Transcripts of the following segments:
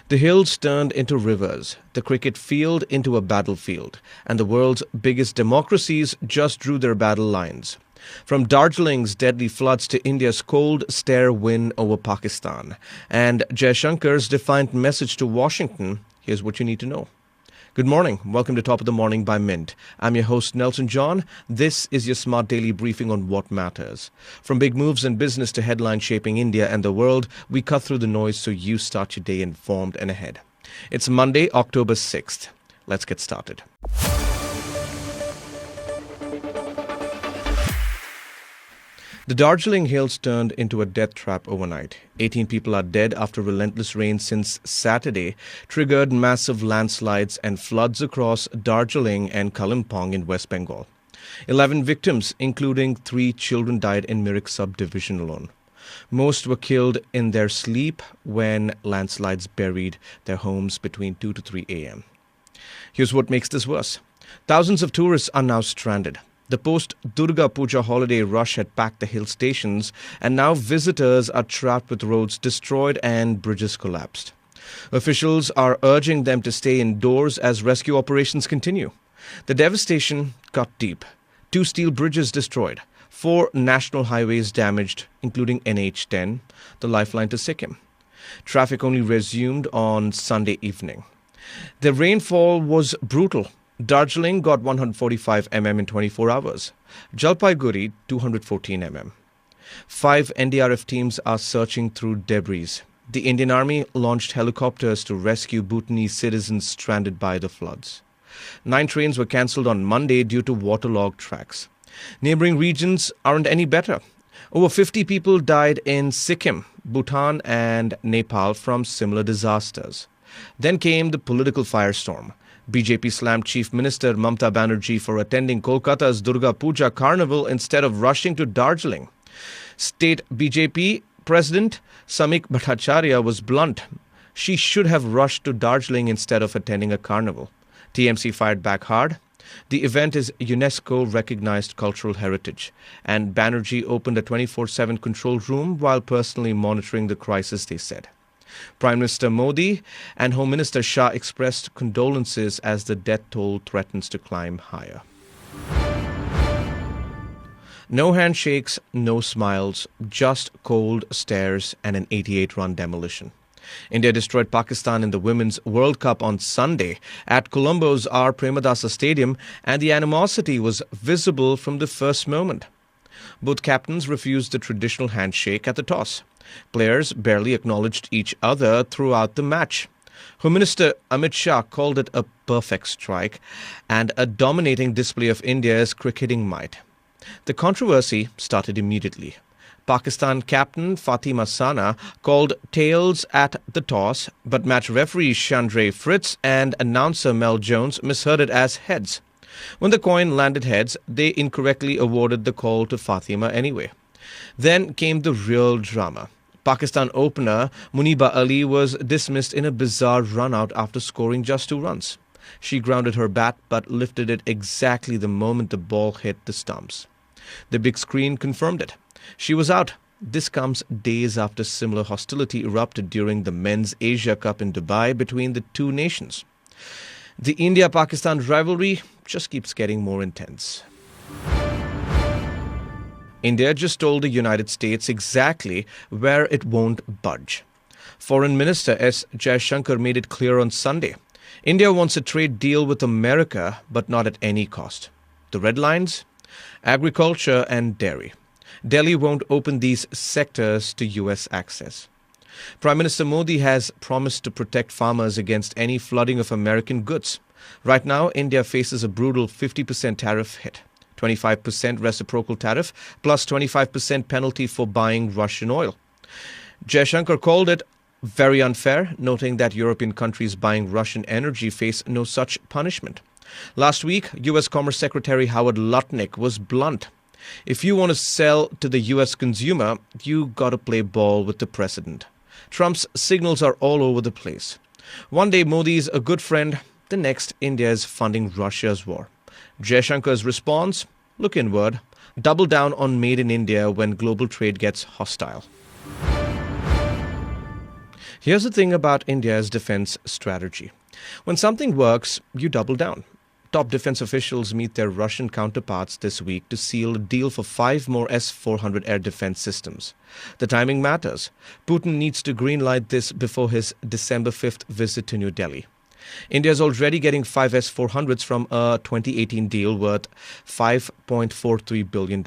The hills turned into rivers, the cricket field into a battlefield, and the world's biggest democracies just drew their battle lines. From Darjeeling's deadly floods to India's cold stare win over Pakistan, and Jaishankar's defiant message to Washington, here's what you need to know. Good morning. Welcome to Top of the Morning by Mint. I'm your host, Nelson John. This is your smart daily briefing on what matters. From big moves in business to headlines shaping India and the world, we cut through the noise so you start your day informed and ahead. It's Monday, October 6th. Let's get started. The Darjeeling hills turned into a death trap overnight. 18 people are dead after relentless rain since Saturday triggered massive landslides and floods across Darjeeling and Kalimpong in West Bengal. 11 victims, including 3 children, died in Mirik subdivision alone. Most were killed in their sleep when landslides buried their homes between 2 to 3 a.m. Here's what makes this worse. Thousands of tourists are now stranded. The post-Durga Puja holiday rush had packed the hill stations, and now visitors are trapped with roads destroyed and bridges collapsed. Officials are urging them to stay indoors as rescue operations continue. The devastation cut deep. 2 steel bridges destroyed, 4 national highways damaged, including NH10, the lifeline to Sikkim. Traffic only resumed on Sunday evening. The rainfall was brutal. Darjeeling got 145 mm in 24 hours. Jalpaiguri, 214 mm. 5 NDRF teams are searching through debris. The Indian Army launched helicopters to rescue Bhutanese citizens stranded by the floods. 9 trains were cancelled on Monday due to waterlogged tracks. Neighbouring regions aren't any better. Over 50 people died in Sikkim, Bhutan and Nepal from similar disasters. Then came the political firestorm. BJP slammed Chief Minister Mamata Banerjee for attending Kolkata's Durga Puja carnival instead of rushing to Darjeeling. State BJP President Samik Bhattacharya was blunt. She should have rushed to Darjeeling instead of attending a carnival. TMC fired back hard. The event is UNESCO-recognized cultural heritage, and Banerjee opened a 24/7 control room while personally monitoring the crisis, they said. Prime Minister Modi and Home Minister Shah expressed condolences as the death toll threatens to climb higher. No handshakes, no smiles, just cold stares and an 88-run demolition. India destroyed Pakistan in the Women's World Cup on Sunday at Colombo's R. Premadasa Stadium, and the animosity was visible from the first moment. Both captains refused the traditional handshake at the toss. Players barely acknowledged each other throughout the match. Home Minister Amit Shah called it a perfect strike and a dominating display of India's cricketing might. The controversy started immediately. Pakistan captain Fatima Sana called tails at the toss, but match referee Chandray Fritz and announcer Mel Jones misheard it as heads. When the coin landed heads, they incorrectly awarded the call to Fatima anyway. Then came the real drama. Pakistan opener Muniba Ali was dismissed in a bizarre run-out after scoring just 2 runs. She grounded her bat but lifted it exactly the moment the ball hit the stumps. The big screen confirmed it. She was out. This comes days after similar hostility erupted during the Men's Asia Cup in Dubai between the 2 nations. The India-Pakistan rivalry just keeps getting more intense. India just told the United States exactly where it won't budge. Foreign Minister S. Jaishankar made it clear on Sunday. India wants a trade deal with America, but not at any cost. The red lines? Agriculture and dairy. Delhi won't open these sectors to U.S. access. Prime Minister Modi has promised to protect farmers against any flooding of American goods. Right now, India faces a brutal 50% tariff hit. 25% reciprocal tariff plus 25% penalty for buying Russian oil. Jaishankar called it very unfair, noting that European countries buying Russian energy face no such punishment. Last week, U.S. Commerce Secretary Howard Lutnick was blunt. If you want to sell to the U.S. consumer, you got to play ball with the president. Trump's signals are all over the place. One day Modi's a good friend, the next India is funding Russia's war. Jaishankar's response? Look inward. Double down on Made in India when global trade gets hostile. Here's the thing about India's defense strategy. When something works, you double down. Top defense officials meet their Russian counterparts this week to seal a deal for 5 more S-400 air defense systems. The timing matters. Putin needs to greenlight this before his December 5th visit to New Delhi. India is already getting 5 S-400s from a 2018 deal worth $5.43 billion.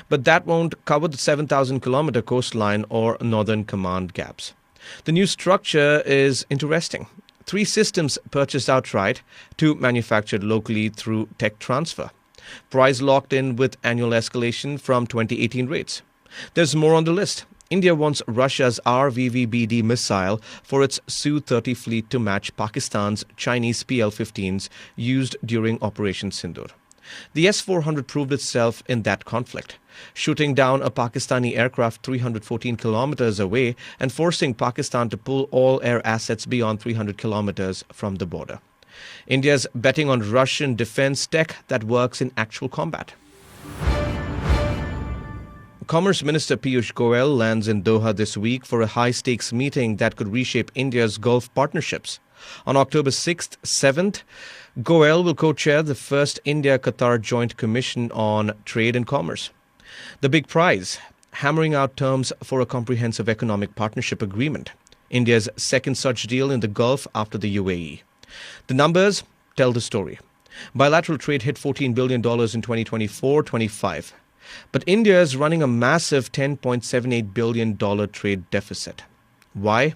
But that won't cover the 7,000-kilometer coastline or northern command gaps. The new structure is interesting. 3 systems purchased outright, 2 manufactured locally through tech transfer. Price locked in with annual escalation from 2018 rates. There's more on the list. India wants Russia's RVVBD missile for its Su-30 fleet to match Pakistan's Chinese PL-15s used during Operation Sindoor. The S-400 proved itself in that conflict, shooting down a Pakistani aircraft 314 kilometers away and forcing Pakistan to pull all air assets beyond 300 kilometers from the border. India's betting on Russian defense tech that works in actual combat. Commerce Minister Piyush Goyal lands in Doha this week for a high-stakes meeting that could reshape India's Gulf partnerships. On October 6th, 7th, Goyal will co-chair the first India-Qatar Joint Commission on Trade and Commerce. The big prize, hammering out terms for a comprehensive economic partnership agreement, India's second such deal in the Gulf after the UAE. The numbers tell the story. Bilateral trade hit $14 billion in 2024-25. But India is running a massive $10.78 billion trade deficit. Why?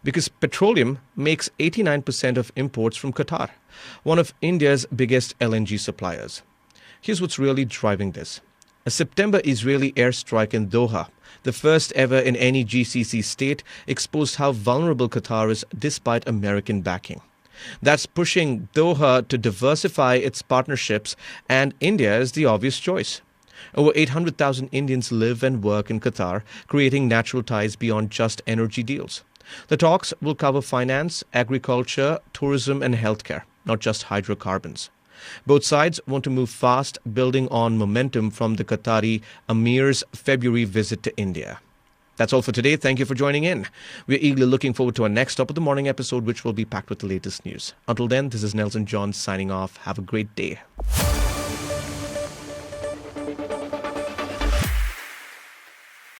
Because petroleum makes 89% of imports from Qatar, one of India's biggest LNG suppliers. Here's what's really driving this. A September Israeli airstrike in Doha, the first ever in any GCC state, exposed how vulnerable Qatar is despite American backing. That's pushing Doha to diversify its partnerships, and India is the obvious choice. Over 800,000 Indians live and work in Qatar, creating natural ties beyond just energy deals. The talks will cover finance, agriculture, tourism, and healthcare, not just hydrocarbons. Both sides want to move fast, building on momentum from the Qatari Emir's February visit to India. That's all for today. Thank you for joining in. We're eagerly looking forward to our next Top of the Morning episode, which will be packed with the latest news. Until then, this is Nelson John signing off. Have a great day.